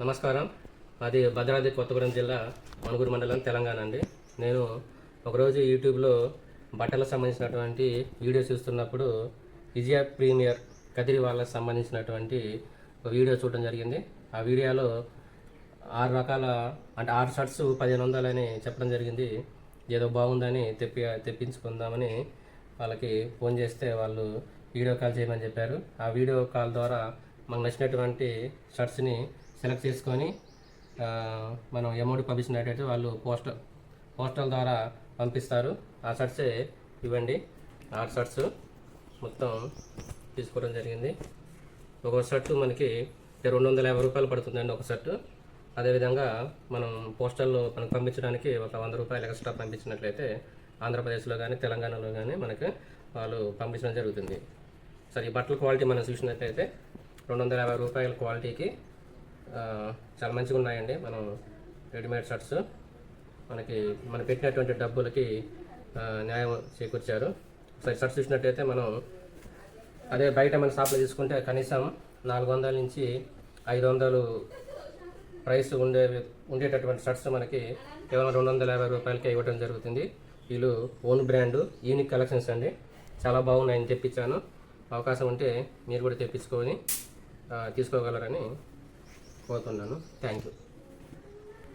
నమస్కారం. అది భద్రాద్రి కొత్తగూడెం జిల్లా మణుగూరు మండలం తెలంగాణ అండి. నేను ఒకరోజు యూట్యూబ్లో బట్టలకు సంబంధించినటువంటి వీడియో చూస్తున్నప్పుడు విజయ ప్రీమియర్ కదిరి వాళ్ళకి సంబంధించినటువంటి ఒక వీడియో చూడడం జరిగింది. ఆ వీడియోలో 6 రకాల అంటే 6 షర్ట్స్ 1500 అని చెప్పడం జరిగింది. ఏదో బాగుందని తెప్పించుకుందామని వాళ్ళకి ఫోన్ చేస్తే వాళ్ళు వీడియో కాల్ చేయమని చెప్పారు. ఆ వీడియో కాల్ ద్వారా మనకు నచ్చినటువంటి షర్ట్స్ని సెలెక్ట్ చేసుకొని మనం అమౌంట్ పంపించినట్టయితే వాళ్ళు పోస్టల్ ద్వారా పంపిస్తారు. ఆ షర్ట్సే ఇవ్వండి. 6 షర్ట్స్ మొత్తం తీసుకోవడం జరిగింది. ఒక షర్టు మనకి 250 రూపాయలు పడుతుందండి ఒక షర్టు. అదేవిధంగా మనం పోస్టల్లో మనకు పంపించడానికి ఒక 100 రూపాయలు ఎక్స్ట్రా పంపించినట్లయితే ఆంధ్రప్రదేశ్లో కానీ తెలంగాణలో కానీ మనకి వాళ్ళు పంపించడం జరుగుతుంది. సరే, ఈ బట్టల క్వాలిటీ మనం చూసినట్లయితే 250 రూపాయల క్వాలిటీకి చాలా మంచిగా ఉన్నాయండి. మనం రెడీమేడ్ షర్ట్స్ మనం పెట్టినటువంటి డబ్బులకి న్యాయం చేకూర్చారు. సరే, షర్ట్స్ చూసినట్టయితే మనం అదే బయట మన షాప్లో తీసుకుంటే కనీసం 400 నుంచి 500 ప్రైస్ ఉండేటటువంటి షర్ట్స్ మనకి కేవలం 250 రూపాయలకే ఇవ్వడం జరుగుతుంది. వీళ్ళు ఓన్ బ్రాండ్ యూనిక్ కలెక్షన్స్ అండి. చాలా బాగున్నాయని తెప్పించాను. అవకాశం ఉంటే మీరు కూడా తెప్పించుకొని తీసుకోగలరని కోరుతున్నాను. Thank you.